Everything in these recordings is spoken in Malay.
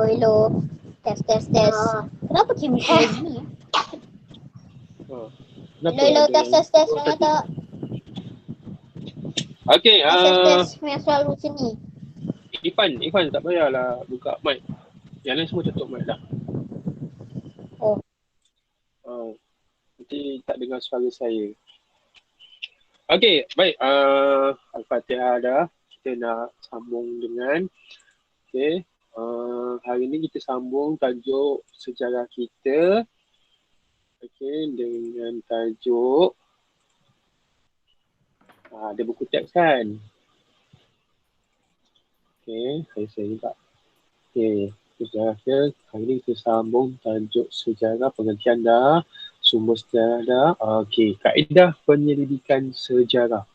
Hello. Tes. Kenapa chemistry ni? Hello. Tes. Orang kata Okay, tes yang selalu sini. Ifan tak payahlah buka mic. Yang lain semua tutup mic dah. Oh. Nanti tak dengar suara saya. Okay, baik. Al-Fatihah dah. Kita nak sambung dengan hari ni kita sambung tajuk sejarah kita. Dengan tajuk ada buku teks kan? Saya juga. Sejarah kita. Hari ni kita sambung tajuk sejarah, pengertian dah, sumber sejarah dah. Kaedah penyelidikan sejarah.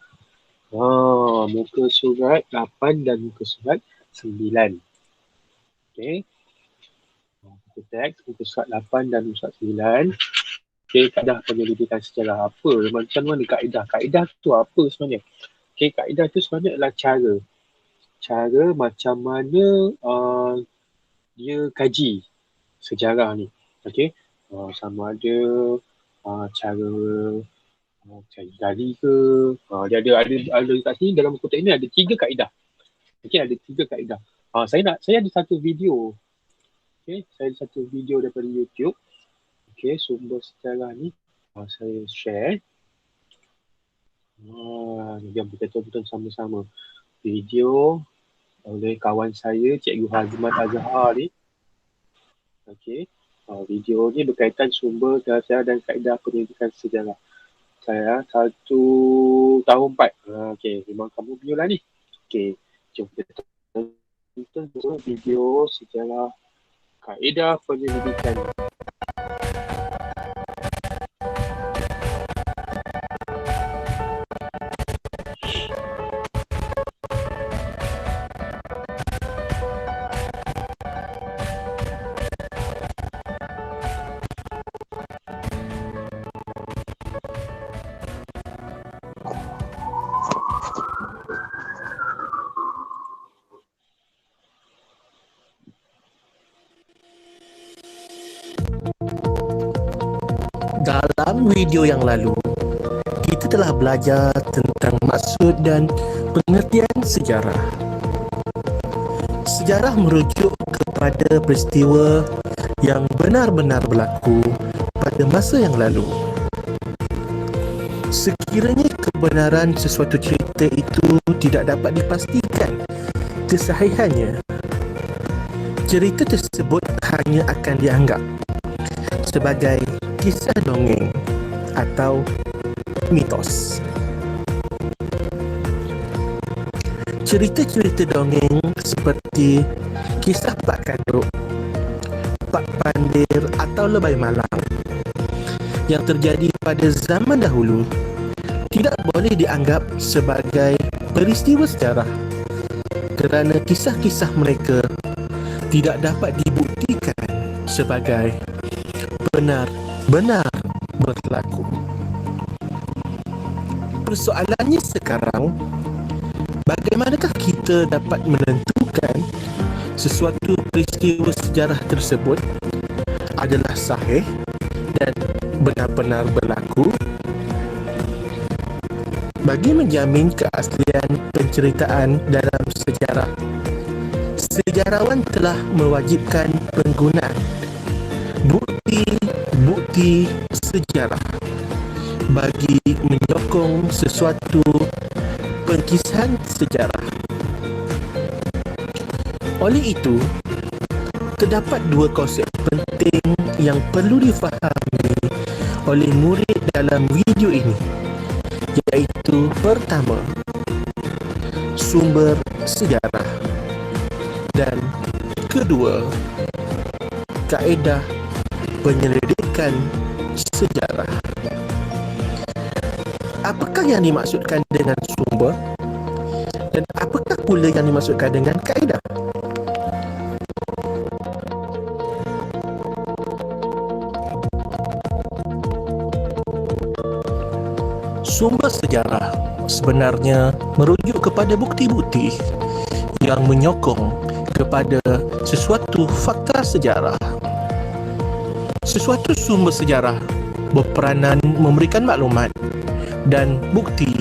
Muka surat 8 dan muka surat 9. Muka teks, muka surat 8 dan muka surat 9. Kaedah penyelidikan sejarah apa? Macam mana kaedah? Kaedah tu apa sebenarnya? Kaedah tu sebenarnya adalah cara macam mana dia kaji sejarah ni. Sama ada cara cari gali ke. Dia ada kat sini dalam buku teks ni ada 3 kaedah. Ada 3 kaedah. Saya ada satu video. Saya ada satu video daripada YouTube. Sumber sejarah ni saya share. Jom kita tonton sama-sama video oleh kawan saya, Cikgu Hazmat Azhar ni. Video ni berkaitan sumber sejarah dan kaedah penyelidikan sejarah. Saya 1 tahun 4. Memang kamu video lah ni. Jom kita tonton video sejarah kaedah penyelidikan. Dalam video yang lalu, kita telah belajar tentang maksud dan pengertian sejarah. Sejarah merujuk kepada peristiwa yang benar-benar berlaku pada masa yang lalu. Sekiranya kebenaran sesuatu cerita itu tidak dapat dipastikan kesahihannya, cerita tersebut hanya akan dianggap sebagai kisah dongeng atau mitos. Cerita-cerita dongeng seperti kisah Pak Kaduk, Pak Pandir atau Lebay Malam yang terjadi pada zaman dahulu tidak boleh dianggap sebagai peristiwa sejarah kerana kisah-kisah mereka tidak dapat dibuktikan sebagai benar-benar berlaku. Persoalannya sekarang, bagaimanakah kita dapat menentukan sesuatu peristiwa sejarah tersebut adalah sahih dan benar-benar berlaku? Bagi menjamin keaslian penceritaan dalam sejarah, sejarawan telah mewajibkan penggunaan bukti sejarah bagi menyokong sesuatu pengkisahan sejarah. Oleh itu, terdapat 2 konsep penting yang perlu difahami oleh murid dalam video ini, iaitu pertama, sumber sejarah, dan kedua, kaedah penyelidikan sejarah. Apakah yang dimaksudkan dengan sumber dan apakah pula yang dimaksudkan dengan kaedah? Sumber sejarah sebenarnya merujuk kepada bukti-bukti yang menyokong kepada sesuatu fakta sejarah. Sesuatu sumber sejarah berperanan memberikan maklumat dan bukti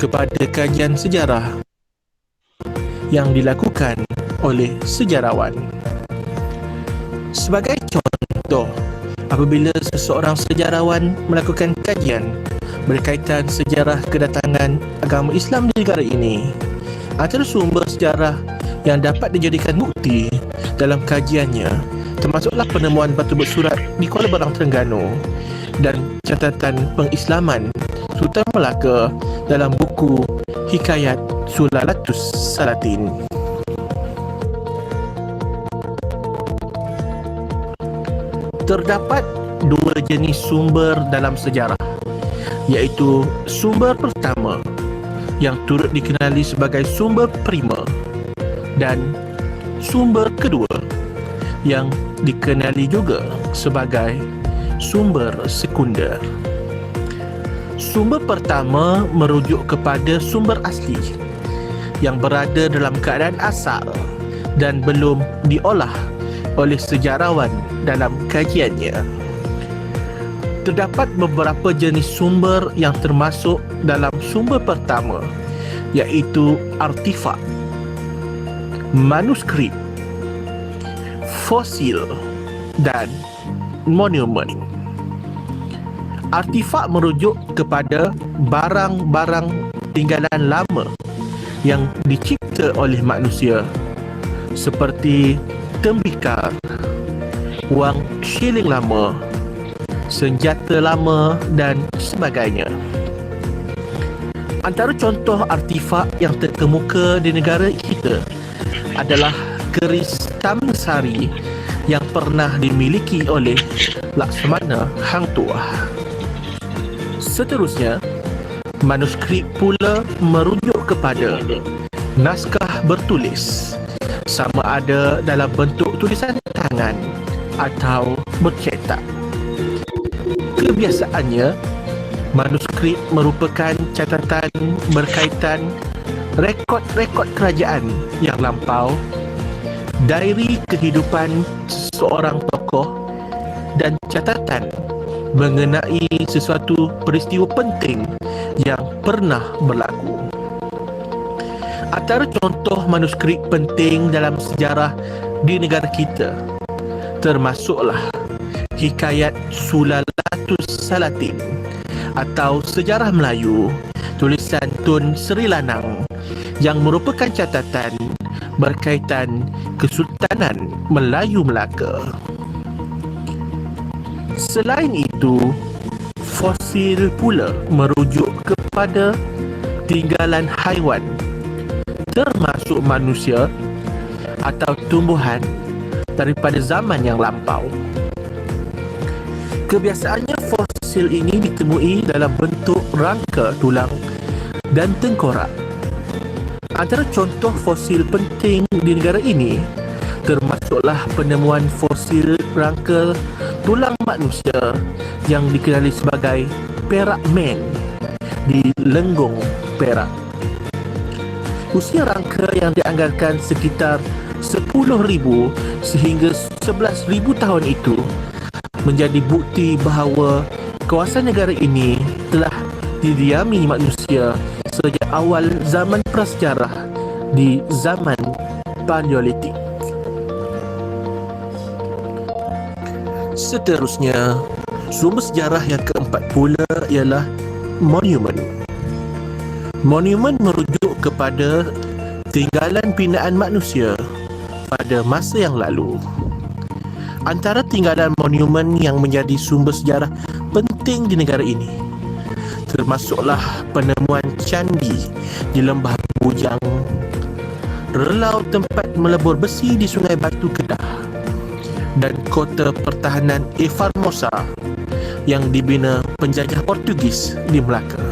kepada kajian sejarah yang dilakukan oleh sejarawan. Sebagai contoh, apabila seseorang sejarawan melakukan kajian berkaitan sejarah kedatangan agama Islam di negara ini, antara sumber sejarah yang dapat dijadikan bukti dalam kajiannya termasuklah penemuan batu bersurat di Kuala Berang, Terengganu dan catatan pengislaman Sultan Melaka dalam buku Hikayat Sulalatus Salatin. Terdapat dua jenis sumber dalam sejarah, iaitu sumber pertama yang turut dikenali sebagai sumber primer dan sumber kedua yang dikenali juga sebagai sumber sekunder. Sumber pertama merujuk kepada sumber asli yang berada dalam keadaan asal dan belum diolah oleh sejarawan dalam kajiannya. Terdapat beberapa jenis sumber yang termasuk dalam sumber pertama, iaitu artifak, manuskrip, fosil dan monumen. Artifak merujuk kepada barang-barang tinggalan lama yang dicipta oleh manusia seperti tembikar, wang shilling lama, senjata lama dan sebagainya. Antara contoh artifak yang terkemuka di negara kita adalah keris Taman Sari yang pernah dimiliki oleh Laksamana Hang Tuah. Seterusnya, manuskrip pula merujuk kepada naskah bertulis, sama ada dalam bentuk tulisan tangan atau bercetak. Kebiasaannya, manuskrip merupakan catatan berkaitan rekod-rekod kerajaan yang lampau, diary kehidupan seorang tokoh dan catatan mengenai sesuatu peristiwa penting yang pernah berlaku. Antara contoh manuskrip penting dalam sejarah di negara kita termasuklah Hikayat Sulalatus Salatin atau Sejarah Melayu tulisan Tun Sri Lanang yang merupakan catatan berkaitan Kesultanan Melayu Melaka. Selain itu, fosil pula merujuk kepada tinggalan haiwan termasuk manusia atau tumbuhan daripada zaman yang lampau. Kebiasaannya fosil ini ditemui dalam bentuk rangka tulang dan tengkorak. Antara contoh fosil penting di negara ini termasuklah penemuan fosil rangka tulang manusia yang dikenali sebagai Perak Man di Lenggong, Perak. Usia rangka yang dianggarkan sekitar 10,000 sehingga 11,000 tahun itu menjadi bukti bahawa kawasan negara ini telah didiami manusia sejak awal zaman prasejarah di zaman Paleolitik. Seterusnya, sumber sejarah yang keempat pula ialah monumen. Monumen merujuk kepada tinggalan binaan manusia pada masa yang lalu. Antara tinggalan monumen yang menjadi sumber sejarah penting di negara ini termasuklah penemuan candi di Lembah Bujang, relau tempat melebur besi di Sungai Batu Kedah, dan kota pertahanan Formosa yang dibina penjajah Portugis di Melaka.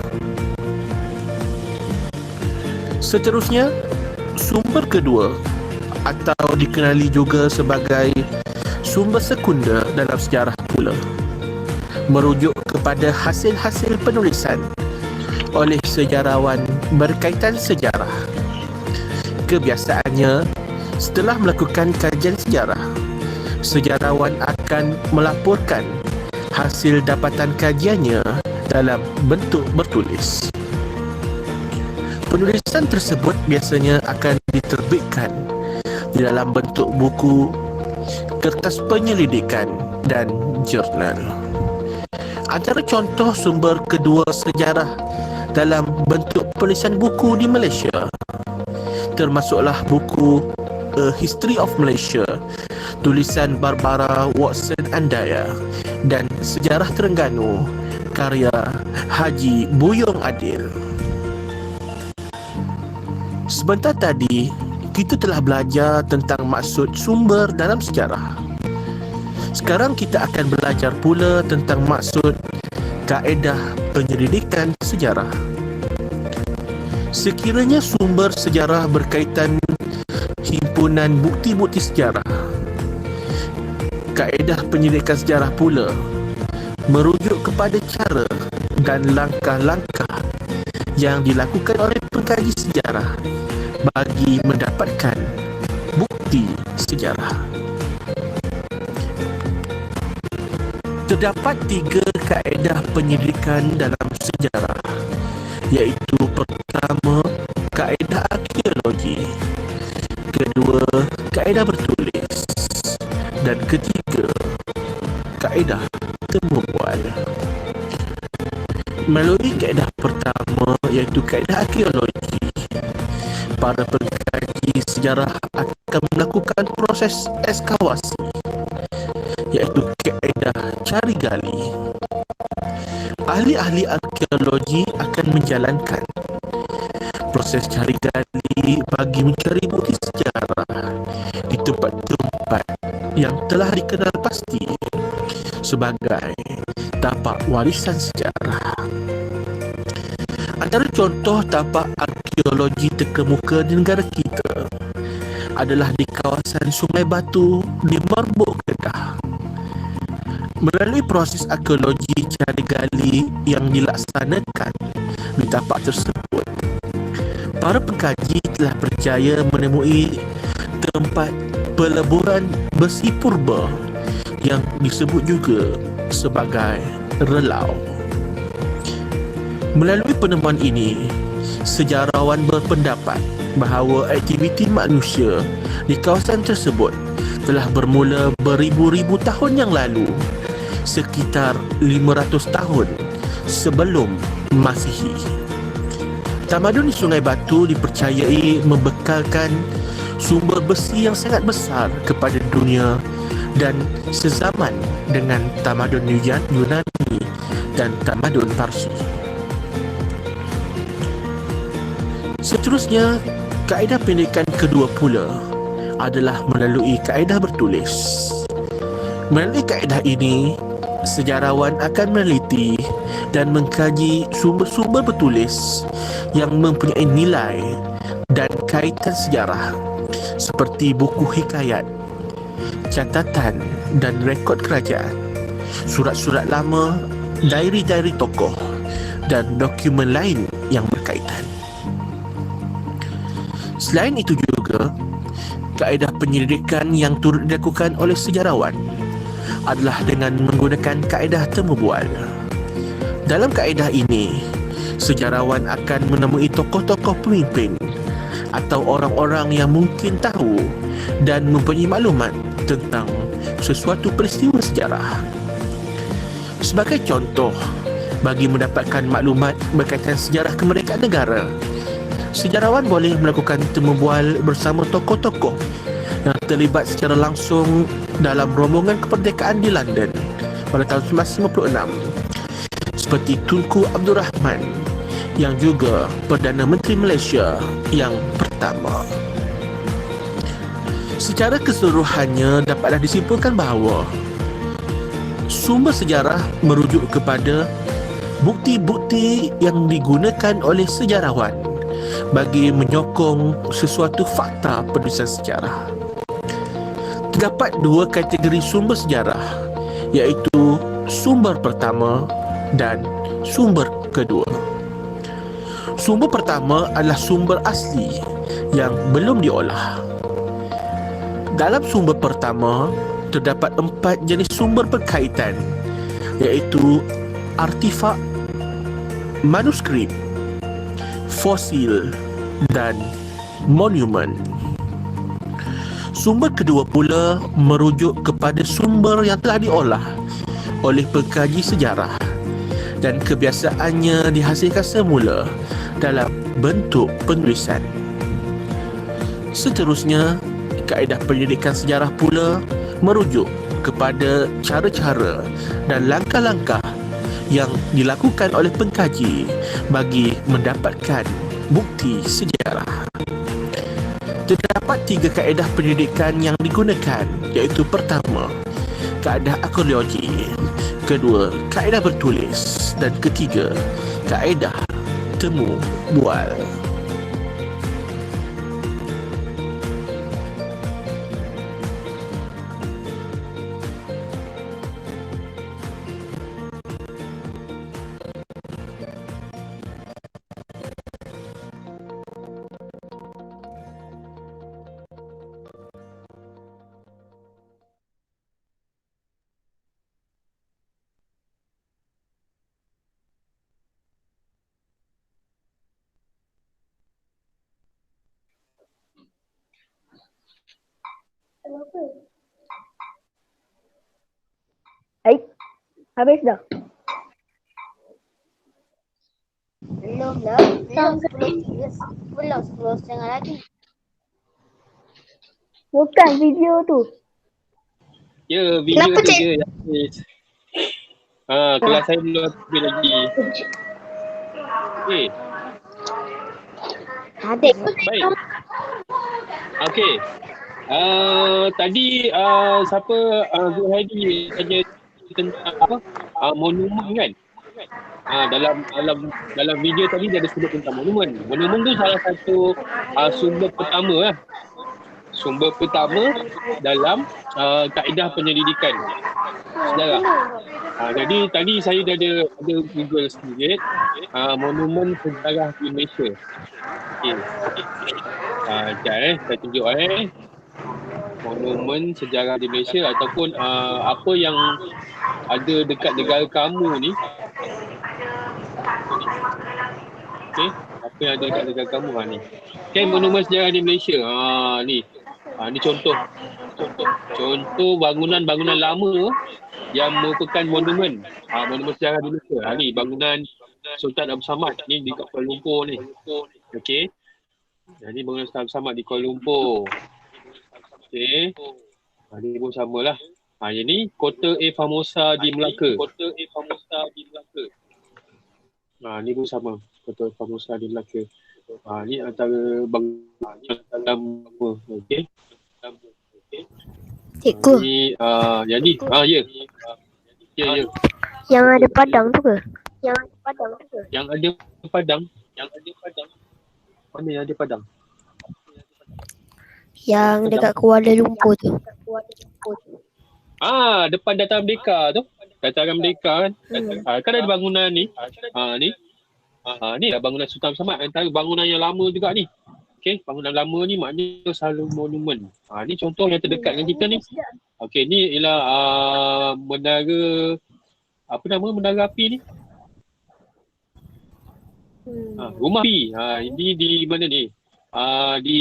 Seterusnya, sumber kedua atau dikenali juga sebagai sumber sekunder dalam sejarah pula merujuk kepada hasil-hasil penulisan oleh sejarawan berkaitan sejarah. Kebiasaannya, Setelah melakukan kajian sejarah, sejarawan akan melaporkan hasil dapatan kajiannya dalam bentuk bertulis. Penulisan tersebut biasanya akan diterbitkan di dalam bentuk buku, kertas penyelidikan dan jurnal. Antara contoh sumber kedua sejarah dalam bentuk penulisan buku di Malaysia termasuklah buku A History of Malaysia tulisan Barbara Watson Andaya dan Sejarah Terengganu karya Haji Buyung Adil. Sebentar tadi, kita telah belajar tentang maksud sumber dalam sejarah. Sekarang kita akan belajar pula tentang maksud kaedah penyelidikan sejarah. Sekiranya sumber sejarah berkaitan himpunan bukti-bukti sejarah, kaedah penyelidikan sejarah pula merujuk kepada cara dan langkah-langkah yang dilakukan oleh pengkaji sejarah bagi mendapatkan bukti sejarah. Terdapat 3 kaedah penyelidikan dalam sejarah, iaitu pertama, kaedah arkeologi, kedua, kaedah bertulis, dan ketiga, kaedah temu bual. Melalui kaedah pertama, iaitu kaedah arkeologi, para pengkaji sejarah akan melakukan proses ekskavasi, iaitu kaedah cari gali. Ahli-ahli arkeologi akan menjalankan proses cari gali bagi mencari bukti sejarah di tempat-tempat yang telah dikenal pasti sebagai tapak warisan sejarah. Antara contoh tapak arkeologi terkemuka di negara kita adalah di kawasan Sungai Batu di Merbuk, Kedah. Melalui proses arkeologi cari gali yang dilaksanakan di tapak tersebut, para pengkaji telah berjaya menemui tempat peleburan besi purba yang disebut juga sebagai relau. Melalui penemuan ini, sejarawan berpendapat bahawa aktiviti manusia di kawasan tersebut telah bermula beribu-ribu tahun yang lalu, sekitar 500 tahun sebelum Masihi. Tamadun di Sungai Batu dipercayai membekalkan sumber besi yang sangat besar kepada dunia dan sezaman dengan tamadun Yunani dan tamadun Parsi. Seterusnya, kaedah pendidikan kedua pula adalah melalui kaedah bertulis. Melalui kaedah ini, sejarawan akan meneliti dan mengkaji sumber-sumber bertulis yang mempunyai nilai dan kaitan sejarah seperti buku hikayat, catatan dan rekod kerajaan, surat-surat lama, diary-diary tokoh dan dokumen lain yang berkaitan. Selain itu juga, kaedah penyelidikan yang turut dilakukan oleh sejarawan adalah dengan menggunakan kaedah temu bual. Dalam kaedah ini, sejarawan akan menemui tokoh-tokoh pemimpin atau orang-orang yang mungkin tahu dan mempunyai maklumat tentang sesuatu peristiwa sejarah. Sebagai contoh, bagi mendapatkan maklumat berkaitan sejarah kemerdekaan negara, sejarawan boleh melakukan temu bual bersama tokoh-tokoh yang terlibat secara langsung dalam rombongan kemerdekaan di London pada tahun 1956, seperti Tunku Abdul Rahman yang juga Perdana Menteri Malaysia yang pertama. Secara keseluruhannya dapatlah disimpulkan bahawa sumber sejarah merujuk kepada bukti-bukti yang digunakan oleh sejarawan bagi menyokong sesuatu fakta penulisan sejarah. Terdapat 2 kategori sumber sejarah, iaitu sumber pertama dan sumber kedua. Sumber pertama adalah sumber asli yang belum diolah. Dalam sumber pertama, terdapat 4 jenis sumber berkaitan, iaitu artifak, manuskrip, fosil dan monumen. Sumber kedua pula merujuk kepada sumber yang telah diolah oleh pengkaji sejarah dan kebiasaannya dihasilkan semula dalam bentuk penulisan. Seterusnya, kaedah pendidikan sejarah pula merujuk kepada cara-cara dan langkah-langkah yang dilakukan oleh pengkaji bagi mendapatkan bukti sejarah. Terdapat 3 kaedah pendidikan yang digunakan, iaitu pertama, kaedah arkeologi, kedua, kaedah bertulis, dan ketiga, kaedah temu bual. Habis dah. Belum lah. Belum 10:30 lagi. Bukan video tu. Ya, video Kenapa, tu Cik? je yang habis. Kelas saya belum habis lagi. Okey, Adik. baik. Okey. Tadi siapa Zul Hadi tanya tentang apa? Monumen kan? Dalam video tadi dia ada sebut tentang monumen. Monumen tu salah satu sumber pertama lah. Sumber pertama dalam kaedah penyelidikan sejarah. Jadi tadi saya dah ada Google sedikit monumen sejarah di Malaysia. Okey. Sekejap saya tunjuk monumen sejarah di Malaysia ataupun apa yang ada dekat negara kamu ni. Okey, apa yang ada dekat negara kamu ni. Okey, monumen sejarah di Malaysia. Ni. Ni contoh bangunan-bangunan lama yang merupakan monumen. Monumen sejarah di Malaysia. Ni bangunan Sultan Abdul Samad ni di Kuala Lumpur ni. Okey. Ini bangunan Sultan Abdul Samad di Kuala Lumpur. Okey. Ni pun samalah. Yang ni Kota A Famosa di Melaka. Ni pun sama. Kota A Famosa di Melaka. Ni antara bangunan lama. Okey. Cikgu. Ni yang ni. Ya. Ya. Yang ada padang tu ke? Yang ada padang. Mana yang ada padang? Yang dekat Kuala Lumpur tu. Depan Dataran Merdeka tu. Dataran Merdeka kan. Kan ada bangunan ni. Ni. Ni lah bangunan Sultan Samad. Antara bangunan yang lama juga ni. Okey, bangunan lama ni maknanya selalu monumen. Ni contoh yang terdekat dengan kita ni. Okey, ni ialah menara, apa nama menara api ni? Rumah api. Ini di mana ni? Di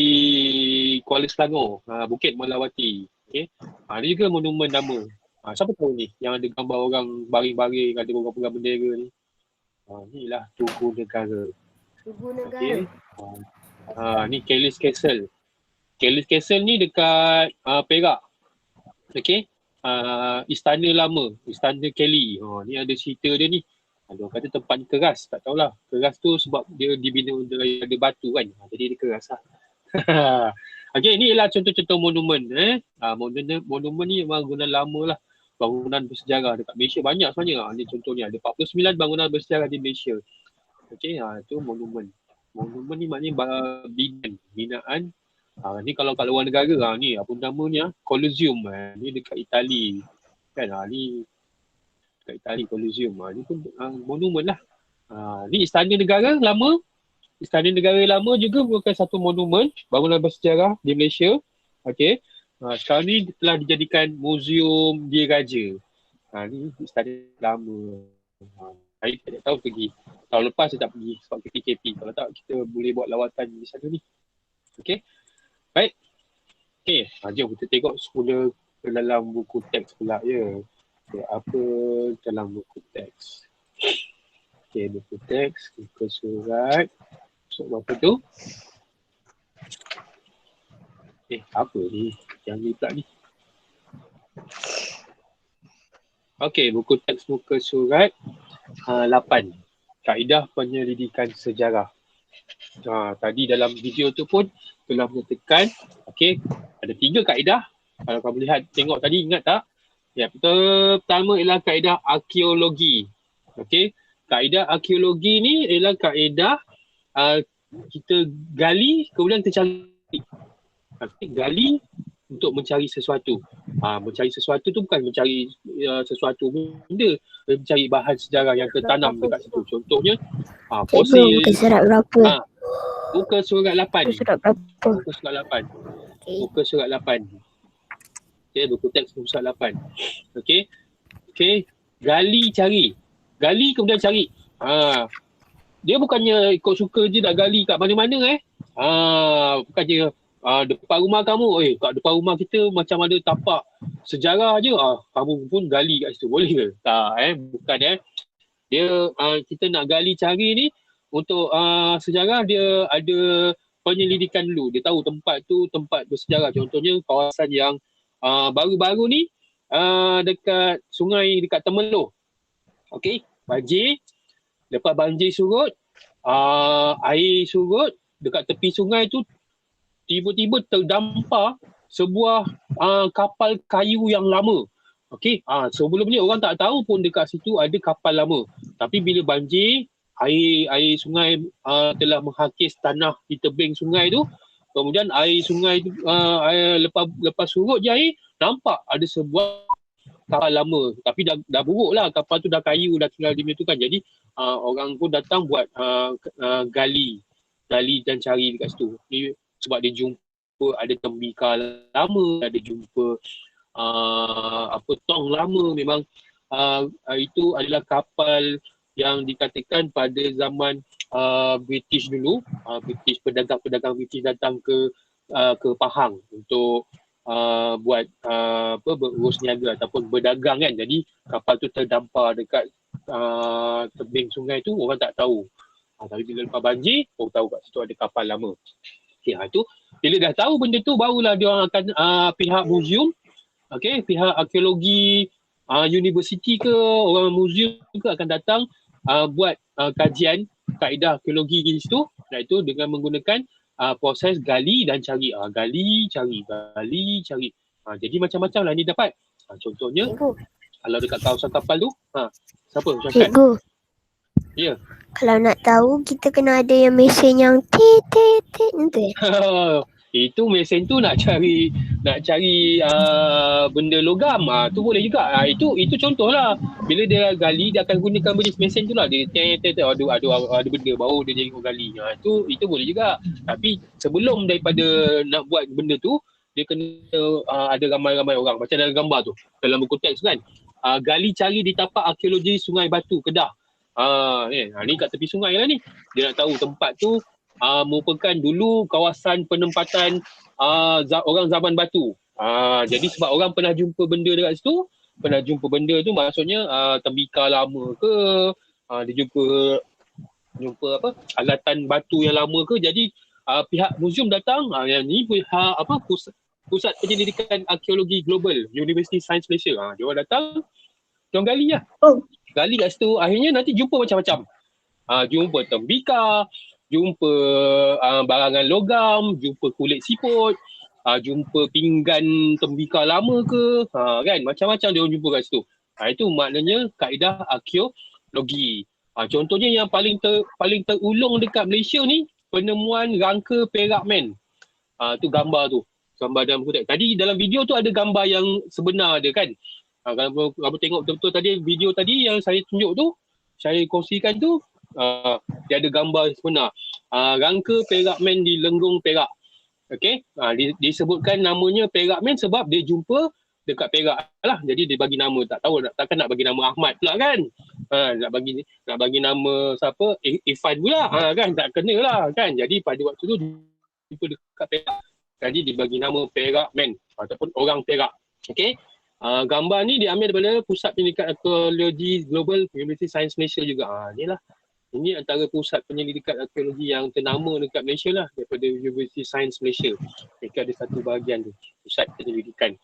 Kuala Selangor, Bukit Melawati. Okey. Ni juga monumen lama. Siapa tahu ni yang ada gambar orang baring-baring, ada orang pegang bendera ni. Inilah Tugu Negara. Okey. Ni Kelly's Castle. Kelly's Castle ni dekat Perak. Okey. Istana lama, Istana Kelly. Ni ada cerita dia ni. Ada orang kata tempat keras, tak tahulah. Keras tu sebab dia dibina ada batu kan. Jadi dia keras lah. Okey, ni ialah contoh-contoh monumen. Monumen ni bangunan lama lah. Bangunan bersejarah dekat Malaysia banyak sebenarnya. Ni contohnya ada 49 bangunan bersejarah di Malaysia. Okey, itu monumen. Monumen ni maknanya binaan. Ni kalau kat luar negara, ni apa namanya? Colosseum. Ni dekat Itali. Kan, ni dekat Itali Colosseum. Ni pun monumen lah. Ni Istana Negara lama. Istana Negara lama juga merupakan satu monumen bangunan bersejarah di Malaysia. Okey. Sekarang ni telah dijadikan Museum Diraja. Ni study lama. Saya tak tahu pergi. Tahun lepas saya tak pergi sebab PKP. Kalau tak, kita boleh buat lawatan di sana ni. Okay. Baik. Okay. Jom kita tengok semula ke dalam buku teks pula ya. Okay, apa dalam buku teks? Okay, buku teks, buku surat. So, apa tu? Apa ni? Yang ni pula ni. Okey, buku teks muka surat 8. Kaedah penyelidikan sejarah. Tadi dalam video tu pun telah menyatakan, okey, ada 3 kaedah. Kalau kamu lihat, tengok tadi, ingat tak? Ya, pertama ialah kaedah arkeologi. Okey, kaedah arkeologi ni ialah kaedah kita gali, kemudian kita cari. Gali untuk mencari sesuatu. Mencari sesuatu tu bukan mencari sesuatu benda, mencari bahan sejarah yang tertanam dekat situ. Contohnya fosil. Muka surat berapa? Muka surat 8 ni. Surat berapa? Muka surat 8. Muka surat 8. Okey, buku teks muka surat 8. Okey. Okey, gali cari. Gali kemudian cari. Dia bukannya ikut suka je nak gali kat mana-mana bukannya depan rumah kamu, kat depan rumah kita macam ada tapak sejarah je, kamu pun gali kat situ, boleh ke? Tak, bukan dia kita nak gali cari ni untuk sejarah, dia ada penyelidikan dulu, dia tahu tempat tu tempat bersejarah. Contohnya kawasan yang baru-baru ni dekat sungai dekat Temeloh. Okey, banjir, lepas banjir surut, air surut, dekat tepi sungai tu tiba-tiba terdampar sebuah kapal kayu yang lama. Okey, sebelum ni orang tak tahu pun dekat situ ada kapal lama. Tapi bila banjir, air sungai telah menghakis tanah di tebing sungai tu. Kemudian air sungai tu lepas surut je air, nampak ada sebuah kapal lama. Tapi dah buruk lah, kapal tu dah kayu, dah tinggal di situ kan. Jadi orang pun datang buat gali dan cari dekat situ. Sebab dia jumpa ada tembikar lama, ada jumpa tong lama. Memang itu adalah kapal yang dikatakan pada zaman British dulu. British, pedagang-pedagang British datang ke Pahang untuk buat berurus niaga ataupun berdagang kan. Jadi kapal tu terdampar dekat tebing sungai tu, orang tak tahu. Tapi bila lepas banjir, orang tahu kat situ ada kapal lama. Okay, itu bila dah tahu benda tu, barulah dia orang akan pihak museum, pihak arkeologi universiti ke orang museum ke akan datang buat kajian kaedah arkeologi di situ, iaitu dengan menggunakan proses gali dan cari. Gali, cari. Jadi macam-macam lah ni dapat. Contohnya, kalau dekat kawasan kapal tu, siapa? Cikgu. Ya. Kalau nak tahu, kita kena ada yang mesin yang tit tu. Itu mesin tu nak cari benda logam, tu boleh juga. Itu contohlah. Bila dia gali, dia akan gunakan jenis mesin tu lah. Dia ada benda baru dia jadi gali. Itu boleh juga. Tapi sebelum daripada nak buat benda tu, dia kena ada ramai-ramai orang. Macam dalam gambar tu, dalam buku teks kan. Gali cari di tapak arkeologi Sungai Batu, Kedah. Ni kat tepi sungai lah ni. Dia nak tahu tempat tu merupakan dulu kawasan penempatan orang zaman batu. Jadi sebab orang pernah jumpa benda dekat situ, maksudnya tembikar lama ke, dia jumpa alatan batu yang lama ke. Jadi pihak museum datang, yang ni pihak Pusat Penyelidikan Arkeologi Global, University Science Malaysia. Dia orang datang, dia orang gali lah. Gali kat situ, akhirnya nanti jumpa macam-macam. Jumpa tembikar, jumpa barangan logam, jumpa kulit siput, jumpa pinggan tembikar lama ke, kan, macam-macam dia orang jumpa kat situ. Itu maknanya kaedah arkeologi. Contohnya yang paling terulung dekat Malaysia ni, penemuan rangka perak man. Tu gambar dalam buku teks. Tadi dalam video tu ada gambar yang sebenar dia kan. Kalau kamu tengok betul-betul tadi video tadi yang saya tunjuk tu, saya kongsikan tu, dia ada gambar sebenar. Rangka perak man di Lenggong Perak. Okey, disebutkan namanya Perak Man sebab dia jumpa dekat Perak lah. Jadi dia bagi nama, tak tahu takkan nak bagi nama Ahmad pula kan. Nak bagi nama siapa? Ifan pula. Kan tak kena lah kan. Jadi pada waktu tu jumpa dekat Perak. Jadi dibagi nama Perak Man ataupun orang Perak. Okey. Gambar ni diambil daripada Pusat Penyelidikan Arkeologi Global University Sains Malaysia juga. Inilah. Ini antara pusat penyelidikan arkeologi yang ternama dekat Malaysia lah, daripada University Sains Malaysia. Mereka ada satu bahagian tu, pusat penyelidikan.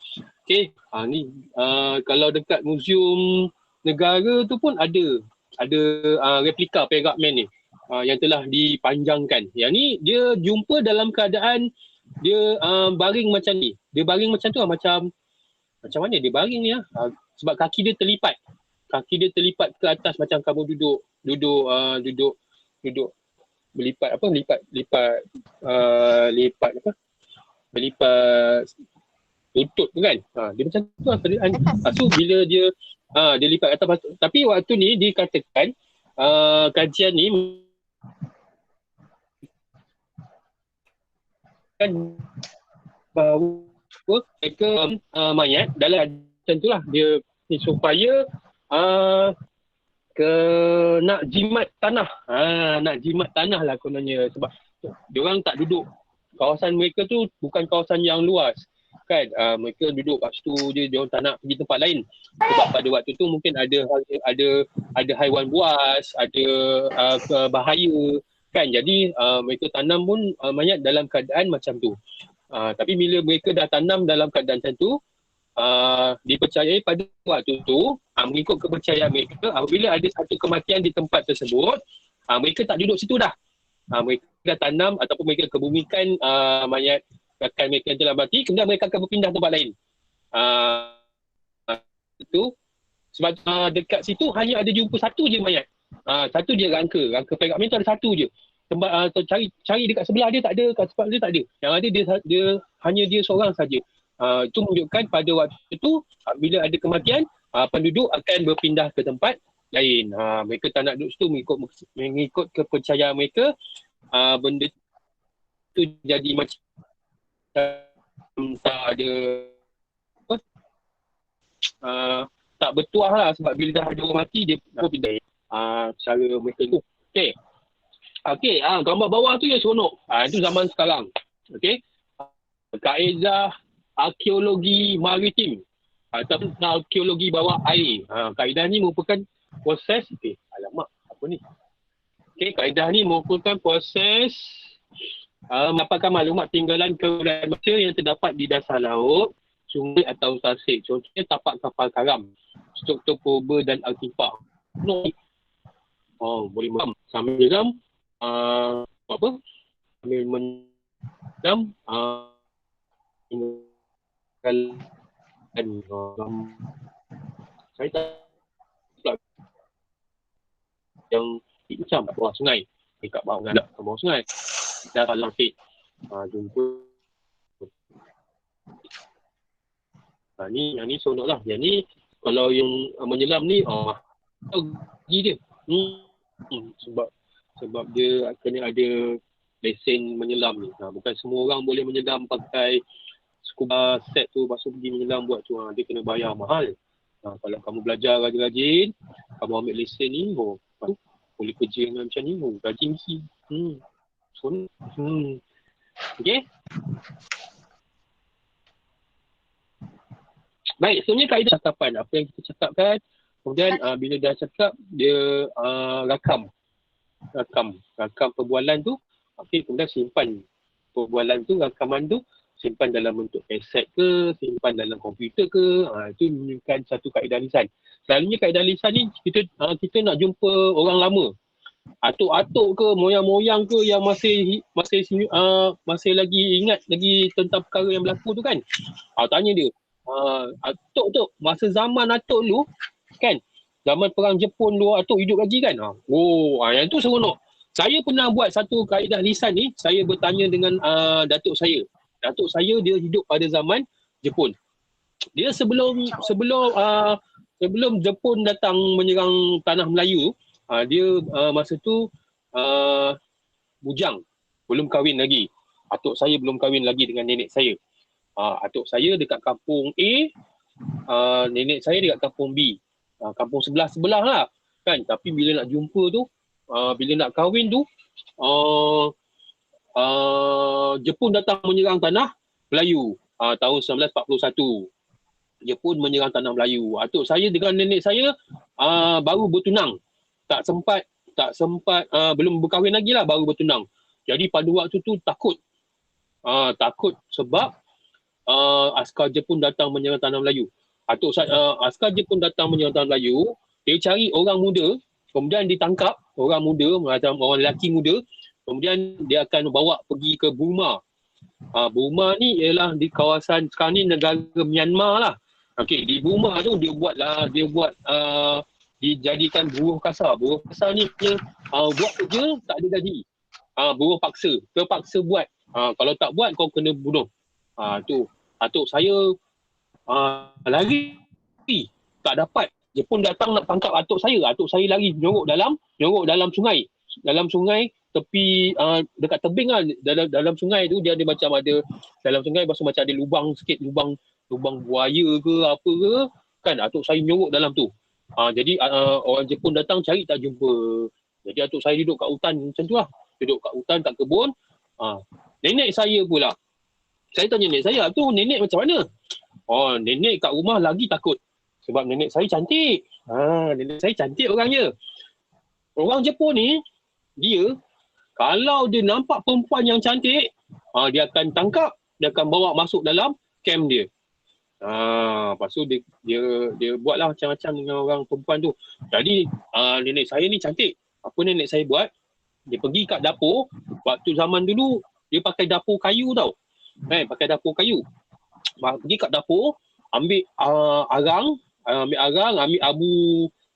Okey, ni kalau dekat Museum Negara tu pun ada replika Perak Man ni yang telah dipanjangkan. Yang ni dia jumpa dalam keadaan dia baring macam ni. Dia baring macam tu lah, macam mana dia baring ni lah. Sebab kaki dia terlipat. Kaki dia terlipat ke atas macam kamu duduk berlipat lutut tu kan. Dia macam tu lah keadaan. So bila dia lipat atas, tapi waktu ni dikatakan kajian ni kan bahawa mereka mayat dalam macam tu lah dia ni supaya nak jimat tanah. Nak jimat tanah lah kononnya, sebab diorang tak duduk, kawasan mereka tu bukan kawasan yang luas kan. Mereka duduk kat situ je, diorang tak nak pergi tempat lain sebab pada waktu tu mungkin ada haiwan buas, ada bahaya kan. Jadi mereka tanam pun mayat dalam keadaan macam tu. Tapi bila mereka dah tanam dalam keadaan macam tu, dipercayai pada waktu tu, mengikut kepercayaan mereka, apabila ada satu kematian di tempat tersebut, mereka tak duduk situ dah. Mereka dah tanam ataupun mereka kebumikan mayat rakan mereka yang telah mati, kemudian mereka akan berpindah tempat lain. Itu sebab dekat situ hanya ada jumpa satu je mayat. Satu je rangka Perak Man tu ada satu je. Tempat cari dekat sebelah dia tak ada, kat sebelah dia tak ada. Yang ada dia hanya dia seorang saja. Itu menunjukkan pada waktu itu bila ada kematian, penduduk akan berpindah ke tempat lain. Mereka tak nak duduk situ mengikut kepercayaan mereka. Benda itu jadi macam tak ada tak bertuah lah, sebab bila dah ada orang mati dia pindah. Cara mereka tu. Okey, gambar bawah tu yang seronok. Itu zaman sekarang. Okey. Kaedah arkeologi maritim ataupun arkeologi bawah air. Kaedah ni merupakan proses apa ni? Kaedah ni merupakan proses mendapatkan maklumat tinggalan keberadaan manusia yang terdapat di dasar laut, sungai atau tasik. Contohnya tapak kapal karam, struktur purba dan artifak. Boleh menyelam. Sambil menyelam sambil menyelam saya tak yang macam bawah sungai, dekat bawah ngadap ke bawah sungai dah langsir jumpa yang ni seronok lah. Yang ni kalau yang menyelam ni pergi dia sebab dia kena ada lesen menyelam ni. Bukan semua orang boleh menyelam pakai scuba set tu, lepas tu pergi menyelam buat tu. Dia kena bayar mahal. Kalau kamu belajar rajin-rajin, kamu ambil lesen ni, boleh kerja dengan macam ni, gaji mesti. Okay. Baik, sebenarnya kaedah cakapan. Apa yang kita cakapkan, kemudian bila dah cakap, dia rakam perbualan tu. Okay, kemudian simpan perbualan tu, rakaman tu, simpan dalam bentuk kaset ke, simpan dalam komputer ke. Itu menunjukkan satu kaedah lisan. Selalunya kaedah lisan ni kita nak jumpa orang lama, atuk-atuk ke, moyang-moyang ke yang masih lagi ingat lagi tentang perkara yang berlaku tu kan. Tanya dia, atuk masa zaman atuk lu kan, zaman perang Jepun lu atuk hidup lagi kan. Yang tu seronok. Saya pernah buat satu kaedah lisan ni. Saya bertanya dengan datuk saya. Datuk saya dia hidup pada zaman Jepun. Dia sebelum Jepun datang menyerang tanah Melayu, dia masa tu bujang, belum kahwin lagi. Atuk saya belum kahwin lagi dengan nenek saya. Atuk saya dekat kampung A, nenek saya dekat kampung B. Kampung sebelah-sebelah lah. Kan? Tapi bila nak jumpa tu, bila nak kahwin tu, Jepun datang menyerang tanah Melayu tahun 1941. Jepun menyerang tanah Melayu. Atuk saya dengan nenek saya baru bertunang. Tak sempat belum berkahwin lagi lah, baru bertunang. Jadi pada waktu tu takut. Takut sebab askar Jepun datang menyerang tanah Melayu. Askar Jepun datang menyerang tanah Melayu, dia cari orang muda, kemudian ditangkap orang muda, macam orang lelaki muda, kemudian dia akan bawa pergi ke Burma. Burma ni ialah di kawasan, sekarang ni negara Myanmar lah. Okey, di Burma tu dijadikan buruh kasar. Buruh kasar ni buat kerja tak ada gaji. Buruh paksa, terpaksa buat. Kalau tak buat kau kena bunuh. Tu atuk saya lari, tak dapat. Jepun datang nak tangkap atuk saya lari nyorok dalam sungai. Dalam sungai tepi dekat tebing lah, dalam sungai tu dia ada macam ada dalam sungai macam ada lubang sikit, lubang buaya ke apa ke kan. Atuk saya nyorok dalam tu. Jadi orang Jepun datang cari tak jumpa. Jadi atuk saya duduk kat hutan macam tu lah. Duduk kat hutan, kat kebun. Nenek saya pula. Saya tanya nenek saya, tu nenek macam mana? Nenek kat rumah lagi takut. Sebab nenek saya cantik. Nenek saya cantik orangnya. Orang Jepun ni, dia kalau dia nampak perempuan yang cantik, dia akan tangkap, dia akan bawa masuk dalam camp dia. Lepas tu dia buatlah macam-macam dengan orang perempuan tu. Jadi nenek saya ni cantik. Apa nenek saya buat? Dia pergi kat dapur. Waktu zaman dulu dia pakai dapur kayu tau. Pakai dapur kayu. Pergi kat dapur, ambil arang, ambil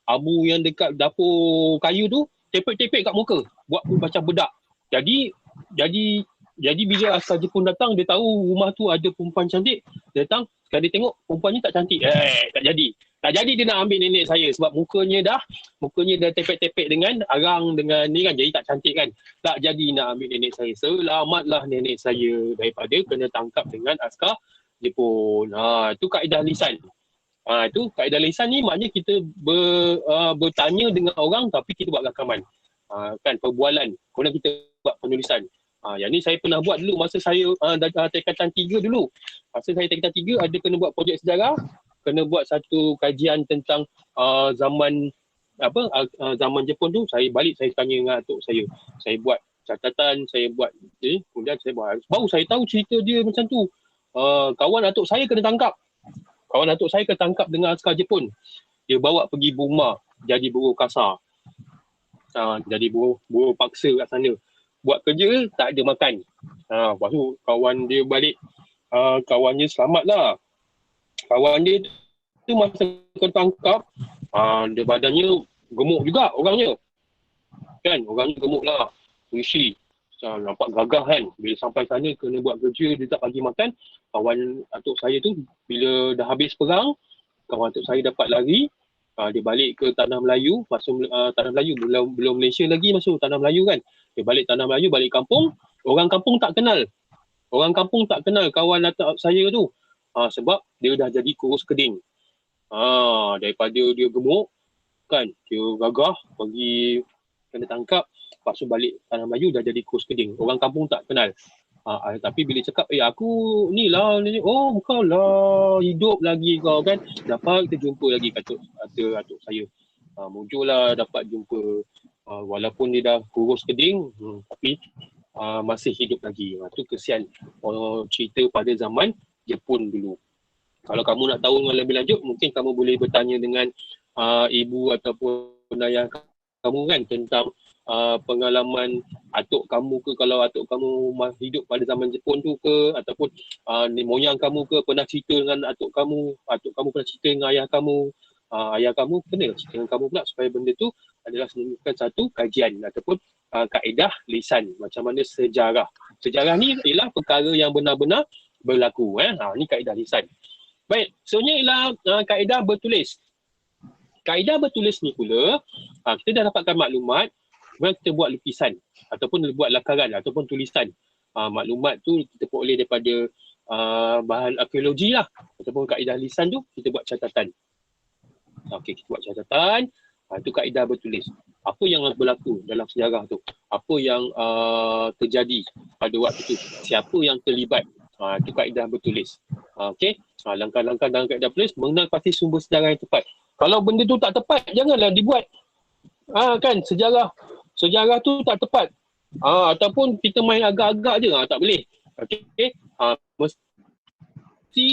abu yang dekat dapur kayu tu, tepek-tepek kat muka, buat macam bedak. Jadi bila askar Jepun datang, dia tahu rumah tu ada perempuan cantik, dia datang, sekali dia tengok perempuan ni tak cantik, tak jadi dia nak ambil nenek saya sebab mukanya dah tepek-tepek dengan arang, dengan ni kan, jadi tak cantik kan. Tak jadi nak ambil nenek saya. Selamatlah nenek saya daripada kena tangkap dengan askar Jepun. Itu kaedah lisan. Itu kaedah lisan ni maknanya kita bertanya dengan orang tapi kita buat rakaman. Kan, perbualan. Kemudian kita buat penulisan. Yang ni saya pernah buat dulu masa saya tingkatan 3 dulu. Masa saya tingkatan 3 ada kena buat projek sejarah, kena buat satu kajian tentang zaman Jepun tu. Saya balik, saya tanya dengan atuk saya. Saya buat catatan, saya buat kemudian saya buat. Baru saya tahu cerita dia macam tu. Kawan atuk saya kena tangkap. Dengan askar Jepun. Dia bawa pergi Burma, jadi buruh kasar. Jadi buruh paksa kat sana. Buat kerja, tak ada makan. Lepas tu kawan dia balik, kawannya selamat lah. Kawan dia tu masa kena tangkap, dia badannya gemuk juga orangnya. Kan, orangnya gemuk lah. Berisi. Nampak gagah kan. Bila sampai sana kena buat kerja, dia tak bagi makan. Kawan atuk saya tu bila dah habis perang, kawan atuk saya dapat lari. Dia balik ke Tanah Melayu. Masuk Tanah Melayu, belum Malaysia lagi, masuk Tanah Melayu kan. Dia balik Tanah Melayu, balik kampung. Orang kampung tak kenal kawan atuk saya tu. Sebab dia dah jadi kurus keding. Daripada dia gemuk kan, dia gagah, pergi kena tangkap. Lepas tu balik Tanah Melayu dah jadi kurus keding. Orang kampung tak kenal. Tapi bila cakap, aku ni lah, kau lah, hidup lagi kau kan. Dapat kita jumpa lagi kata atuk saya. Muncullah dapat jumpa. Walaupun dia dah kurus keding, tapi masih hidup lagi. Itu kesian cerita pada zaman Jepun dulu. Kalau kamu nak tahu yang lebih lanjut, mungkin kamu boleh bertanya dengan ibu ataupun ayah kamu kan tentang pengalaman atuk kamu ke, kalau atuk kamu hidup pada zaman Jepun tu ke, ataupun moyang kamu ke pernah cerita dengan atuk kamu pernah cerita dengan ayah kamu kena cerita dengan kamu pula, supaya benda tu adalah sebenarnya satu kajian ataupun kaedah lisan. Macam mana sejarah ni ialah perkara yang benar-benar berlaku. Ni kaedah lisan. Baik, seterusnya ialah kaedah bertulis. Kaedah bertulis ni pula, kita dah dapatkan maklumat, kemudian kita buat lukisan ataupun buat lakaran ataupun tulisan. maklumat tu kita peroleh daripada bahan arkeologi lah. Ataupun kaedah lisan tu, kita buat catatan. Okey, kita buat catatan. Itu kaedah bertulis. Apa yang berlaku dalam sejarah tu? Apa yang terjadi pada waktu tu? Siapa yang terlibat? Itu kaedah bertulis. Okey. Langkah-langkah dalam kaedah bertulis, mengenal pasti sumber sejarah yang tepat. Kalau benda tu tak tepat, janganlah dibuat. Kan, sejarah tu tak tepat. Ataupun kita main agak-agak je, tak boleh. Okey. Mesti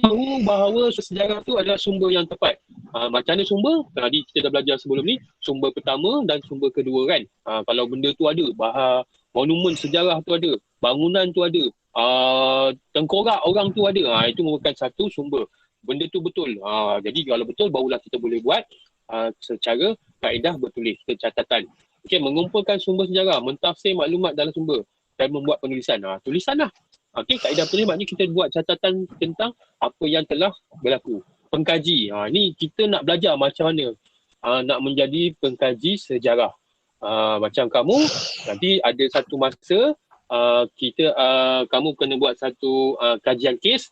tahu bahawa sejarah tu adalah sumber yang tepat. Macam mana sumber? Tadi kita dah belajar sebelum ni, sumber pertama dan sumber kedua kan. Kalau benda tu ada, monumen sejarah tu ada, bangunan tu ada, tengkorak orang tu ada, itu merupakan satu sumber. Benda tu betul. Jadi kalau betul, barulah kita boleh buat secara kaedah bertulis, catatan. Okey, mengumpulkan sumber sejarah, mentafsir maklumat dalam sumber dan membuat penulisan. Tulisan lah. Okey, kaedah bertulis maknanya kita buat catatan tentang apa yang telah berlaku. Pengkaji. Ni kita nak belajar macam mana nak menjadi pengkaji sejarah. Macam kamu, nanti ada satu masa kamu kena buat satu kajian kes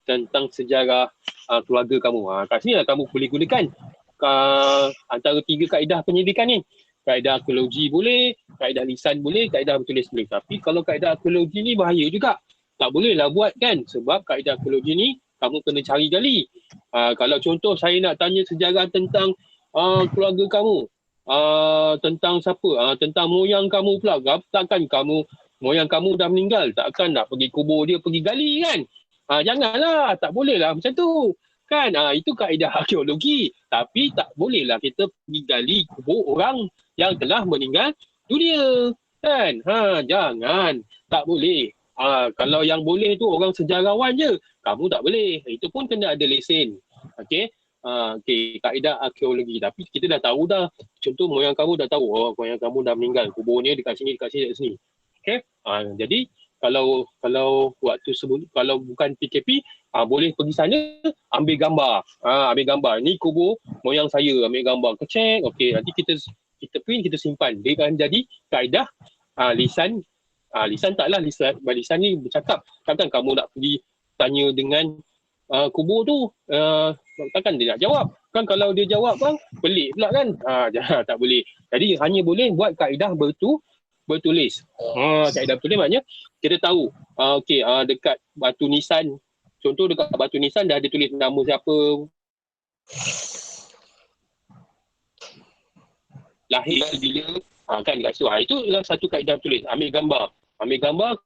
tentang sejarah keluarga kamu. Kat sini lah kamu boleh gunakan antara 3 kaedah penyelidikan ni. Kaedah arkeologi boleh, kaedah lisan boleh, kaedah bertulis boleh. Tapi kalau kaedah arkeologi ni bahaya juga. Tak boleh lah buat kan. Sebab kaedah arkeologi ni kamu kena cari gali. Kalau contoh saya nak tanya sejarah tentang keluarga kamu. Tentang siapa? Tentang moyang kamu pula. Takkan moyang kamu dah meninggal. Takkan nak pergi kubur dia, pergi gali kan? Janganlah. Tak boleh lah macam tu. Kan? Itu kaedah arkeologi. Tapi tak boleh lah kita pergi gali kubur orang yang telah meninggal dunia. Kan? Jangan. Tak boleh. Kalau yang boleh tu orang sejarawan je. Kamu tak boleh. Itu pun kena ada lesen. Okey. Okey, kaedah arkeologi. Tapi kita dah tahu dah. Contoh moyang kamu dah tahu. Moyang kamu dah meninggal. Kuburnya dekat sini, dekat sini, dekat sini. Okey. Jadi kalau waktu sebelum, kalau bukan PKP, boleh pergi sana, ambil gambar. Ambil gambar. Ni kubur moyang saya, ambil gambar. Kecek. Okey, nanti kita print, kita simpan. Dia akan jadi kaedah lisan. Lisan taklah lisan. Lisan ni bercakap. Takkan kamu nak pergi tanya dengan kubur tu, takkan dia nak jawab. Kan kalau dia jawab bang, pelik pula kan. Tak boleh. Jadi hanya boleh buat kaedah bertulis. Kaedah bertulis maknanya kita tahu. Dekat batu nisan. Contoh dekat batu nisan dah ada tulis nama siapa, lahir bila, kan dekat situ. Itu adalah satu kaedah bertulis. Ambil gambar.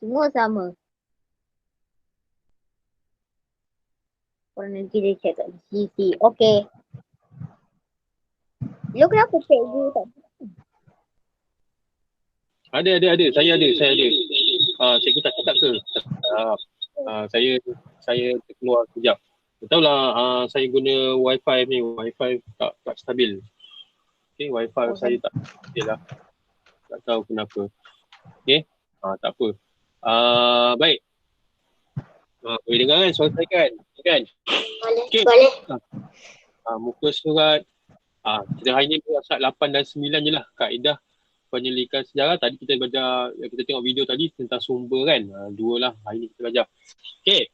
Semua sama. Korang nanti dia check kat CC. Okey. Lu kenapa cikgu tak? Ada. Saya ada. Cikgu tak cakap ke? Saya keluar sekejap. Tahu lah, saya guna wifi ni. Wifi tak stabil. Okay, wifi saya tak stabil lah. Tak tahu kenapa. Okay, tak apa. Baik. Boleh dengar kan suara saya kan? Okay. Boleh. Muka surat. Kita hari ni buat surat 8 dan 9 je lah. Kaedah penyelidikan sejarah. Tadi kita belajar, kita tengok video tadi tentang sumber kan. 2 lah hari ni kita belajar. Okay.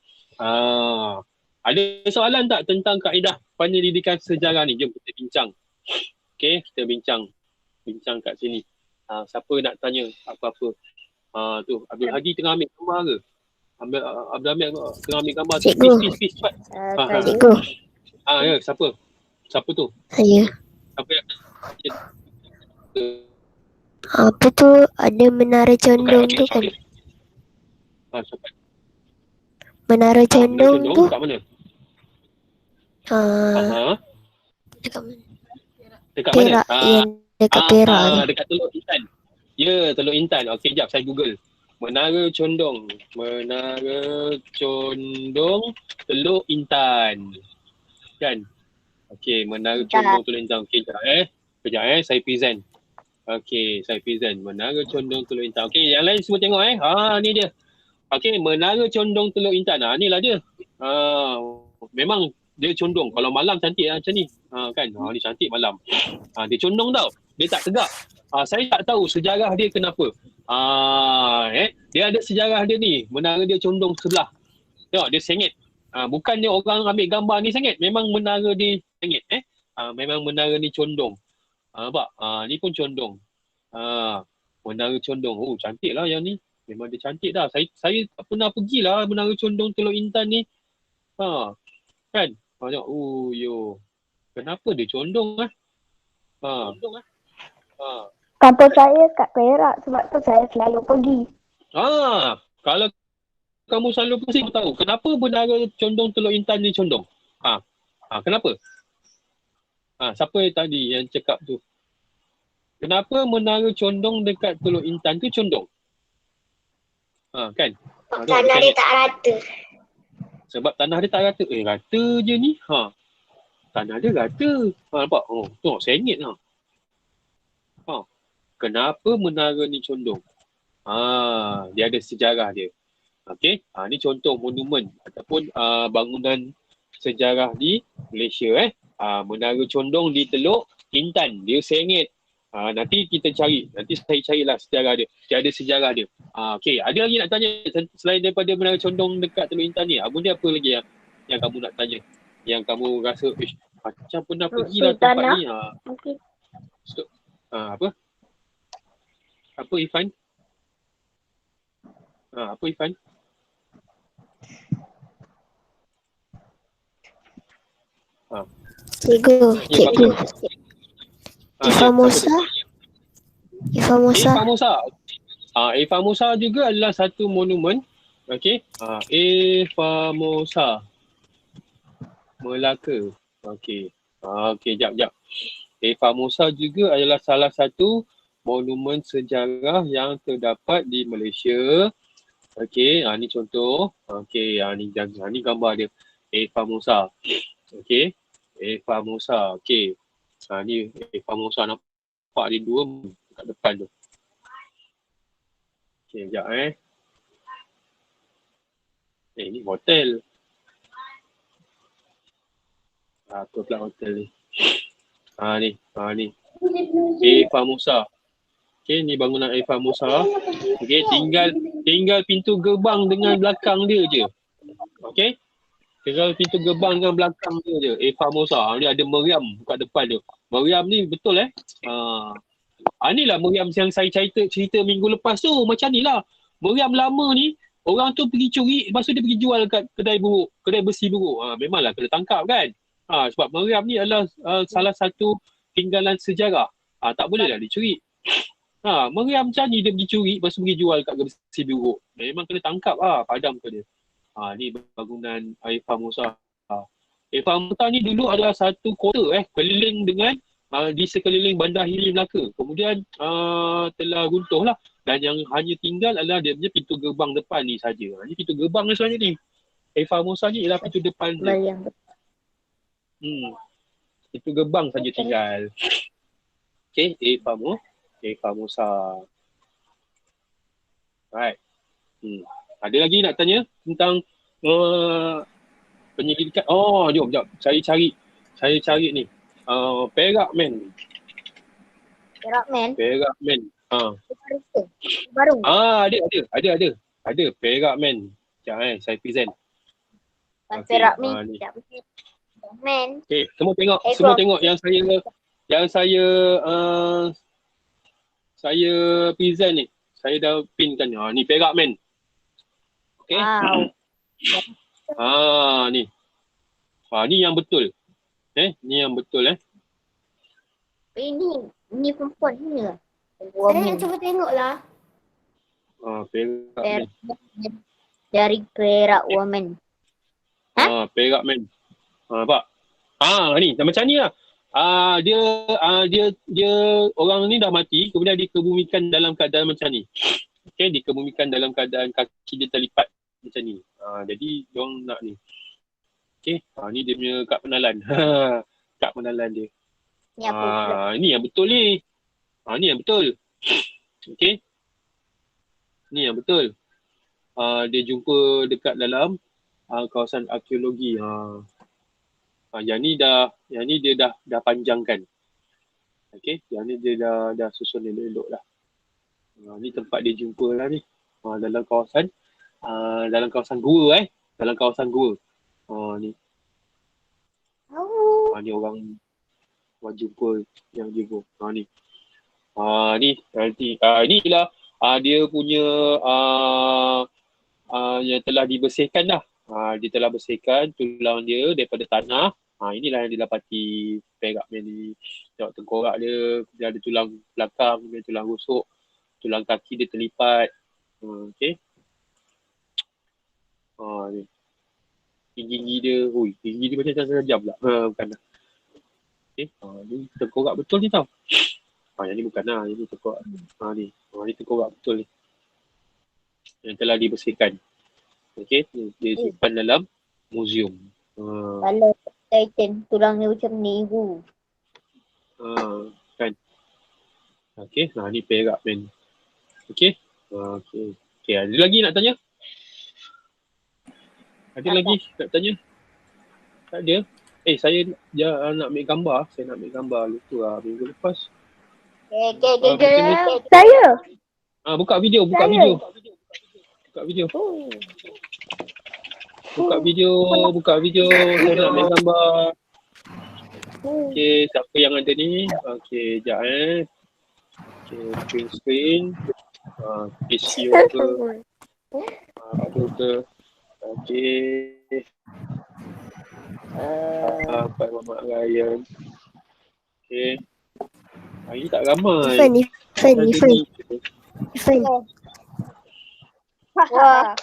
Ada soalan tak tentang kaedah penyelidikan sejarah ni? Jom kita bincang. Okay, kita bincang kat sini. Siapa nak tanya apa-apa? Tu, Abdul Hadi tengah ambil gambar ke? Abdul Hamid tengah ambil gambar. Cikgu. Peace, cepat. Cikgu. Ya, siapa? Siapa tu? Saya. Siapa yang Apa tu? Ada menara condong tu kan? siapa? Menara condong tu. Kat mana? Dekat mana? Dekat mana? Perak. Yang dekat Perak tu. Dekat Teluk Intan. Ya, Teluk Intan. Okey, jap saya Google. Menara Condong. Menara Condong Teluk Intan. Kan? Okey, Menara Condong Teluk Intan. Okey, Kejap saya present. Okey, saya present. Menara Condong Teluk Intan. Okey, yang lain semua tengok ni dia. Okey, Menara Condong Teluk Intan. Inilah dia. Memang dia condong. Kalau malam cantik macam ni. Kan? Ni cantik malam. Dia condong tau. Dia tak tegak. Saya tak tahu sejarah dia kenapa. Dia ada sejarah dia ni. Menara dia condong sebelah. Tengok, dia sengit. Bukannya orang ambil gambar ni sengit. Memang menara dia sengit. Memang menara ni condong. Nampak? Ni pun condong. Menara condong. Oh, cantik lah yang ni. Memang dia cantik dah. Saya tak pernah pergilah menara condong Teluk Intan ni. Kan? Tengok. Kenapa dia condong Kampung saya kat Perak sebab tu saya selalu pergi. Kalau kamu selalu pergi, kamu tahu kenapa menara condong Teluk Intan ni condong? Kenapa? Siapa yang tadi yang cakap tu? Kenapa menara condong dekat Teluk Intan tu condong? Kan? Tanah dia tak rata. Sebab tanah dia tak rata. Rata je ni. Tanah dia rata. Nampak? Tengok, sengit lah. Kenapa menara ni condong? Dia ada sejarah dia. Okey, ni contoh monumen ataupun bangunan sejarah di Malaysia. Menara condong di Teluk Intan. Dia sengit. Nanti kita cari. Nanti saya carilah sejarah dia. Dia ada sejarah dia. Okey, ada lagi nak tanya selain daripada menara condong dekat Teluk Intan ni? Benda apa lagi yang kamu nak tanya? Yang kamu rasa macam pernah pergilah tempat ni. Mungkin. Apa? Apa Ifan? Apa Ifan? Cikgu. Ifan Musa. Ifan Musa juga adalah satu monumen. Okey. Ifan Musa. Melaka. Okey. Jap. Ifan Musa juga adalah salah satu monumen sejarah yang terdapat di Malaysia. Okey, ni contoh. Okey, ni gambar dia. Ifan Musa. Okey. Ifan Musa. Okey. Ni Ifan Musa, nampak dia dua kat depan tu. Okey, sekejap ni hotel. Apa pula hotel ni? Ni. Ifan Musa. Okey, ni bangunan Ifan Musa. Okey, tinggal pintu gerbang dengan belakang dia je. Okey? Tinggal pintu gerbang dengan belakang dia je. Ifan Musa. Dia ada meriam kat depan tu. Meriam ni betul inilah meriam yang saya cerita minggu lepas tu. Macam ni lah. Meriam lama ni, orang tu pergi curi, lepas tu dia pergi jual kat kedai besi buruk. Memanglah kena tangkap kan. Sebab meriam ni adalah salah satu tinggalan sejarah. Tak boleh lah dicuri. Meriam macam ni dia pergi curi, lepas tu pergi jual kat besi buruk. Memang kena tangkap padam ke dia. Ni bangunan Ifan Musa. Ifan Musa ni dulu adalah satu kota keliling dengan di sekeliling Bandar Hili Melaka. Kemudian telah runtuh lah. Dan yang hanya tinggal adalah dia punya pintu gerbang depan ni saja. Ni pintu gerbang sebenarnya ni. Ifan Musa ni ialah pintu depan dia. Pintu gerbang saja tinggal. Okey, Ifan Musa. Right. Ada lagi nak tanya tentang penyelidikan? Jom. Saya cari ni. Perak Man. Baru. Ada. Ada Perak Man. Sekejap saya present. Perak ni. tidak betul. Men. Okay, semua tengok, Eh, semua bro. tengok yang saya present ni. Saya dah pinkan. Ni perak man. Okay. Wow. Ni. Ni yang betul. Ni yang betul Ini perempuan ni lah. Saya nak cuba tengok lah. Perak man. Dari Perak woman. Perak man. Nampak? Ni macam ni lah. Dia orang ni dah mati, kemudian dikebumikan dalam keadaan macam ni. Okay, dikebumikan dalam keadaan kaki dia terlipat macam ni. Jadi diorang nak ni. Okay, ni dia punya kad penalan. Kad penalan dia. Ni apa pula? Ni yang betul ni. Ni yang betul. Okay. Ni yang betul. Dia jumpa dekat dalam kawasan arkeologi. Yang ni dia dah panjangkan. Okay, yang ni dia dah susun elok-elok lah. Ni tempat dia jumpa lah ni. Dalam kawasan gua Dalam kawasan gua. Ni. Ni orang jumpa yang jumpa. Ni. Ni nanti. Ni lah dia punya yang telah dibersihkan dah. Dia telah bersihkan tulang dia daripada tanah. Inilah yang didapati perak ni. Tengok tengkorak dia, dia ada tulang belakang, dia tulang rusuk, tulang kaki dia terlipat. Okay. Ni. Gigi dia, gigi dia macam tajam pula. Bukan lah. Okay. Ni tengkorak betul ni tau. Yang ni bukan lah, yang ni tengkorak. Ni tengkorak betul ni. Yang telah dibersihkan. Okay, dia simpan dalam muzium. Kalau Titan tulang dia macam ni. Kan. Okay, ni perak man. Okay. Okay, ada lagi nak tanya? Ada lagi nak tanya? Tak ada? Saya nak ambil gambar. Saya nak ambil gambar lupa minggu lepas. Okay. Saya. Buka video. Buka video. Saya nak ambil gambar. Okay, siapa yang ada ni? Okay, sekejap Okay, screen. PCO ke? Apa ke? Okay. Pak Muhammad Ryan. Okay. Ini tak ramai. Ifan. Wah.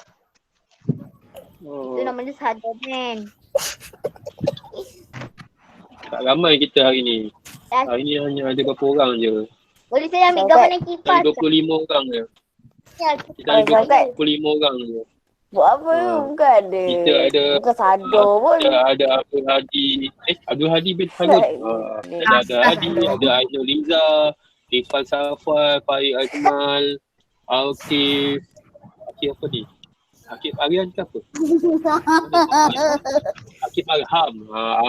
Itu nama dia sadar man. Tak ramai kita hari ni. Hari ni hanya ada berapa orang je. Boleh saya ambil gambar naik kipas? Ada 25 orang je. Kita ada 25 orang je. Buat apa tu? Bukan ada. Kita ada. Bukan sadar pun. Ada Abdul Hadi. Abdul Hadi bin Harun. Ada Hadi. Ada Ainul Liza. Irfan Safar. Farid Ajmal. Akif apa ni? Akif Aryan ke apa? Akif Arham,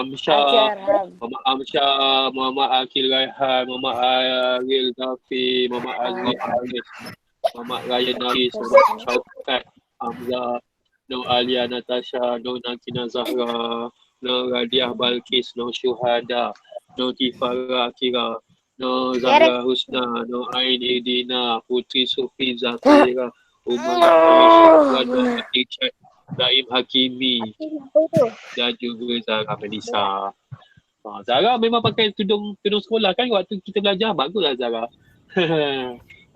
Amsyah, Muhammad Amsyah, Muhammad Akil Raihan, Muhammad Aril Zafi, Muhammad Aziz Aris, Muhammad Ryan Naris, Muhammad Syaukat, Hamzah, Nur Alia Natasha, Nur Nakina Zahra, Nur Radiah Balkis, Nur Syuhada, Nur Tifara Akira, Nur Zahra Husna, Nur Ain Idina, Putri Sufi Zafira, Umar Aisyah, Richard, Daim Hakimi dan juga Zara Melissa. Zara memang pakai tudung sekolah kan waktu kita belajar. Baguslah Zara.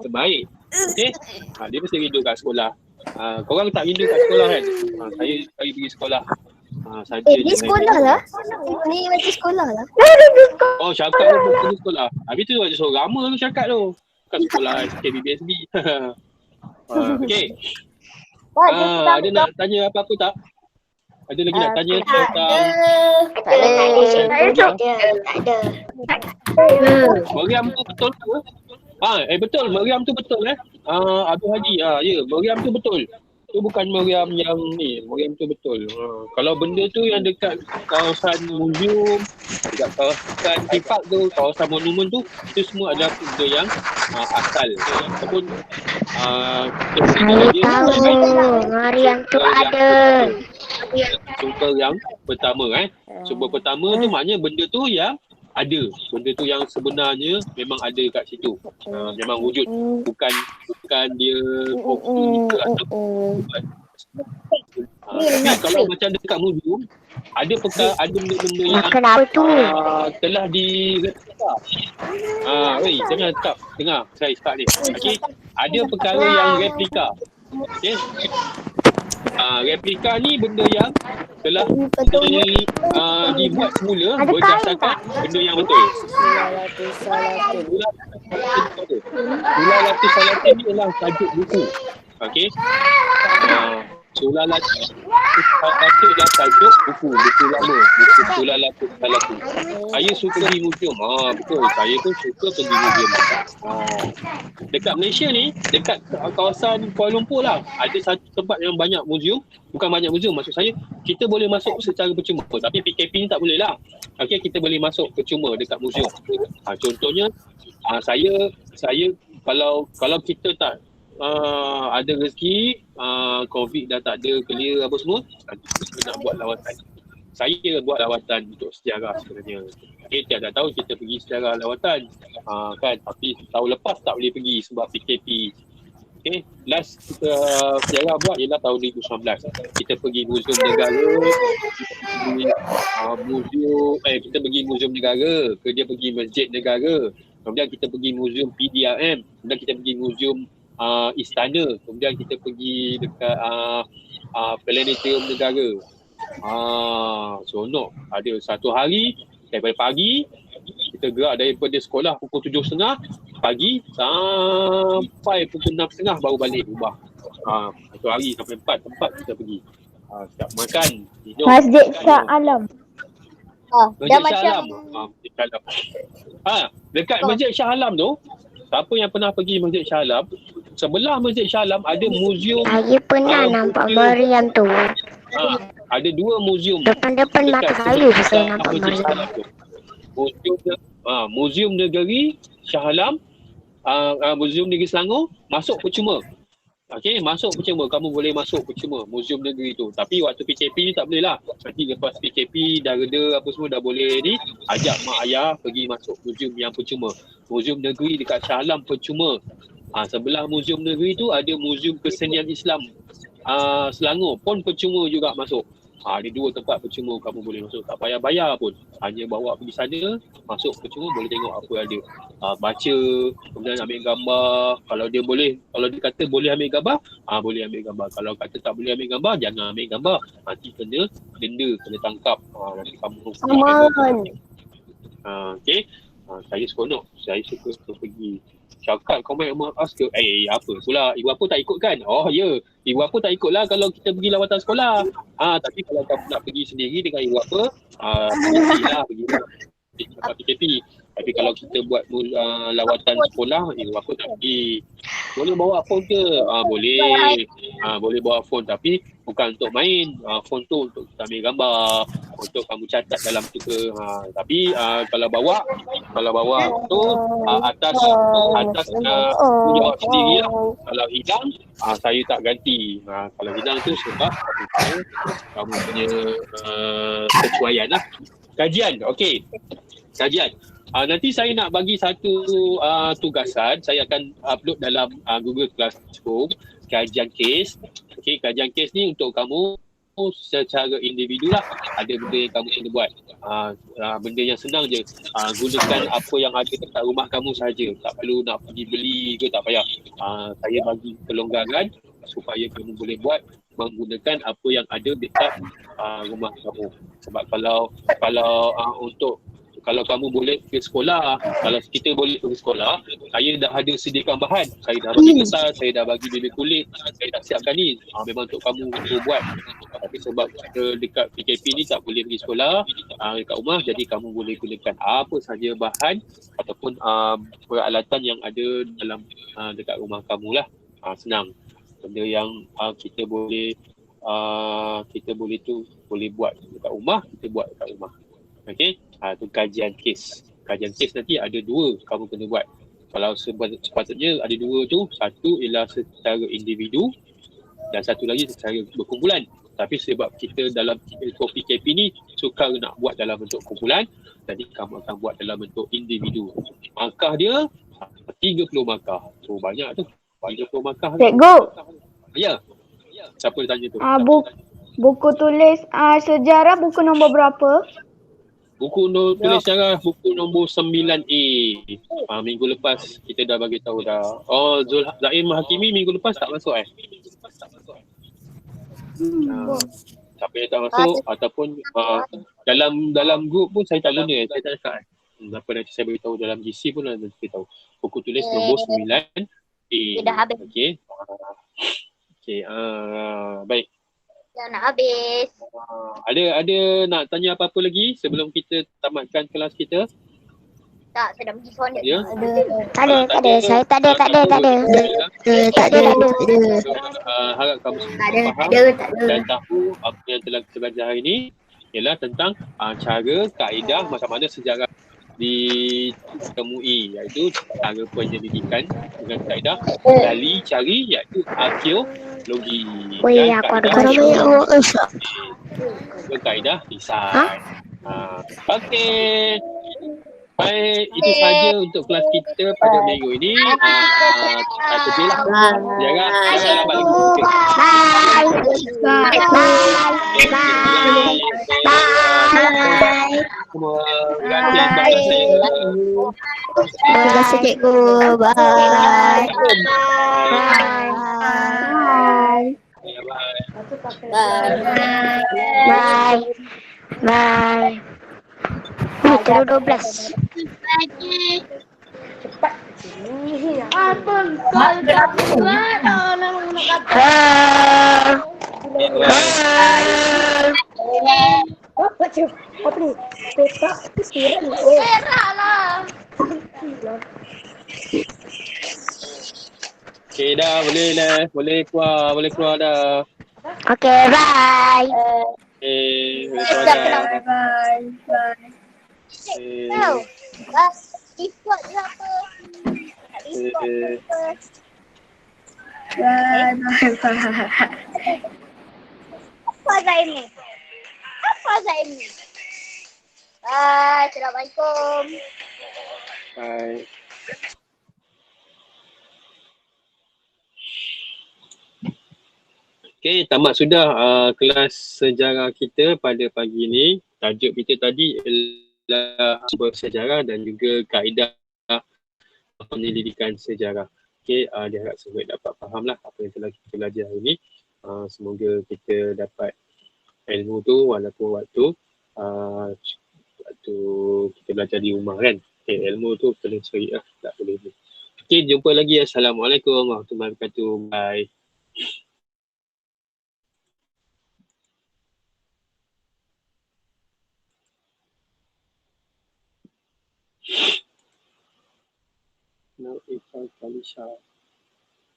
Terbaik. Okay. Dia mesti rindu kat sekolah. Korang tak rindu kat sekolah kan? Saya pergi sekolah. Ni sekolah lah. Ni macam sekolah lah. Syakat pun pergi sekolah. Habis tu macam seorang lama tu Syakat tu. Bukan sekolah SKBBSB. Okay. Ada nak tanya apa-apa tak? Ada lagi nak tanya tentang Tak ada. Mariam tu betul ke? Betul, Mariam tu betul Abdul Hadi. Ya, Mariam tu betul. Tu bukan Mariam yang ni, Mariam tu betul. Kalau benda tu yang dekat kawasan muzium, dekat kawasan artifak tu, kawasan monumen tu, itu semua adalah benda yang asal. Ataupun Tahu, Mariam tu ada. sumber yang pertama Sumber pertama tu maknanya benda tu yang ada. Benda tu yang sebenarnya memang ada kat situ. Memang wujud. Bukan dia kopi ke atau tapi kalau macam dekat museum ada benda-benda yang Kenapa tu? telah direplika. Jangan stop. Dengar saya start ni. Okey, ada perkara yang replika. Okey. Replika ni benda yang telah dibuat semula berdasarkan benda yang betul. Sulalatus Salatin ni adalah tajuk buku. Okey. Sulalatus adalah tajuk buku lama. Buku Sulalatus Salatin. Saya suka pergi museum. Betul. Saya pun suka pergi museum. Dekat Malaysia ni, dekat kawasan Kuala Lumpur lah, ada satu tempat yang banyak museum. Bukan banyak museum, maksud saya kita boleh masuk secara percuma. Tapi PKP ni tak boleh lah. Okey, kita boleh masuk percuma dekat museum. Contohnya, saya kalau kita tak ada rezeki, COVID dah tak ada, clear apa semua, kita nak buat lawatan. Saya buat lawatan untuk sejarah sebenarnya. Okay, tiada tahu kita pergi sejarah lawatan. Kan, tapi tahun lepas tak boleh pergi sebab PKP. Okay, last kita sejarah buat ialah tahun 2019. Kita pergi Museum Negara, kita pergi Museum Negara, dia pergi Masjid Negara. Kemudian kita pergi Museum PDRM, kemudian kita pergi Museum Istana, kemudian kita pergi dekat Planetarium Negara. Seronok. Ada satu hari daripada pagi kita gerak daripada sekolah pukul 7.30 pagi sampai pukul 6.30 baru balik rumah. Satu hari sampai 4 tempat kita pergi. Siap makan, minum. Masjid Shah Alam. Masjid Shah Alam. Dekat Masjid Shah Alam tu, siapa yang pernah pergi Masjid Shah Alam, sebelah Masjid Shah Alam ada museum. Saya pernah nampak Mariam tu. Ada dua museum. Depan mata saya saya nampak Mariam. Museum Negeri Shah Alam, Museum Negeri Selangor, masuk percuma. Okey, masuk percuma. Kamu boleh masuk percuma Museum Negeri tu. Tapi waktu PKP ni tak boleh lah. Nanti lepas PKP dah reda apa semua dah boleh ni, ajak mak ayah pergi masuk museum yang percuma. Museum Negeri dekat Shah Alam percuma. Sebelah Museum Negeri tu ada Museum Kesenian Islam Selangor pun percuma juga masuk. Ada dua tempat percuma kamu boleh masuk. Tak payah bayar pun. Hanya bawa pergi sana, masuk percuma, boleh tengok apa yang ada. Baca, kemudian ambil gambar. Kalau dia kata boleh ambil gambar, boleh ambil gambar. Kalau kata tak boleh ambil gambar, jangan ambil gambar. Nanti kena denda, kena tangkap. Nanti kamu okey. Saya seronok. Saya suka pergi. Cakap kau main mak as ke? Apa pula? Ibu apa tak ikut kan? Oh ya, ibu apa tak ikut lah kalau kita pergi lawatan sekolah. Tapi kalau kamu nak pergi sendiri dengan ibu apa, pergilah PKP. Tapi kalau kita buat lawatan sekolah, ibu apa tak pergi. Boleh bawa phone ke? Boleh. Boleh bawa phone, tapi bukan untuk main. Phone tu untuk kita ambil gambar, untuk kamu catat dalam tu ke. Tapi kalau bawa tu atas jawab sendiri lah. Kalau hilang, saya tak ganti. Kalau hilang tu sebab kamu punya kecuaian lah. Kajian, okey. Kajian. Nanti saya nak bagi satu tugasan. Saya akan upload dalam Google Classroom kajian kes. Okey, kajian kes ni untuk kamu secara individu lah. Ada benda yang kamu kena buat. Benda yang senang je. Gunakan apa yang ada dekat rumah kamu saja. Tak perlu nak pergi beli ke, tak payah. Saya bagi kelonggaran supaya kamu boleh buat menggunakan apa yang ada dekat rumah kamu. Sebab kalau kamu boleh pergi sekolah, kalau kita boleh pergi sekolah, saya dah ada sediakan bahan. Saya dah bagi kertas, saya dah bagi bibir kulit, saya dah siapkan ni. Memang untuk kamu buat. Tapi sebab kita dekat PKP ni tak boleh pergi sekolah dekat rumah, jadi kamu boleh gunakan apa sahaja bahan ataupun peralatan yang ada dalam dekat rumah kamu lah. Senang. Benda yang kita boleh buat dekat rumah, kita buat dekat rumah. Okey, itu kajian kes. Kajian kes nanti ada dua kamu kena buat. Kalau sepatutnya ada dua tu, satu ialah secara individu dan satu lagi secara berkumpulan. Tapi sebab kita dalam PKP ni suka nak buat dalam bentuk kumpulan, jadi kamu akan buat dalam bentuk individu. Markah dia 30 markah. So banyak tu. 30 markah. Cikgu. Ya. Siapa tanya tu? Buku tulis sejarah buku nombor berapa? Buku tulis sejarah buku nombor 9A. Minggu lepas kita dah bagi tahu dah. Oh, Zaim Hakimi minggu lepas tak masuk siapa yang tak masuk ataupun dalam grup pun saya tak guna. Saya tak cakap apa nanti saya beritahu dalam GC pun nanti beritahu. Buku tulis nombor 9A. Dah habis. Okey, baik. Dah nak habis. Ada nak tanya apa-apa lagi sebelum kita tamatkan kelas kita? Tak, saya dah pergi solat. Ya? Tak ada. Saya tak ada. Harap kamu semua faham dan tahu apa yang telah kita belajar hari ini ialah tentang cara, kaedah macam mana sejarah ditemui, iaitu cara penyelidikan dengan kaedah gali cari, iaitu arkeologi, dan kaedah desain. Okey. Baik, itu saja untuk kelas kita pada minggu ini. Sejarah lambat lagi. Semua perhatian pada saya. Terima kasih cikgu. Bye. Bye. Terus 12. Okey dah, boleh keluar dah. Okay, bye. Okey, boleh keluar dah. Bye. Discord je apa? Apa Zaim ni? Bye. Assalamualaikum. Bye. Okey, tamat sudah kelas sejarah kita pada pagi ini. Tajuk kita tadi ialah bersejarah dan juga kaedah penyelidikan sejarah. Okey, diharap semua dapat fahamlah apa yang telah kita belajar hari ini. Semoga kita dapat ilmu tu walaupun waktu kita belajar di rumah kan. Okay, ilmu tu kena cari lah, tak boleh. Okey, jumpa lagi. Assalamualaikum warahmatullahi wabarakatuh. Bye. No, it's Kalisha.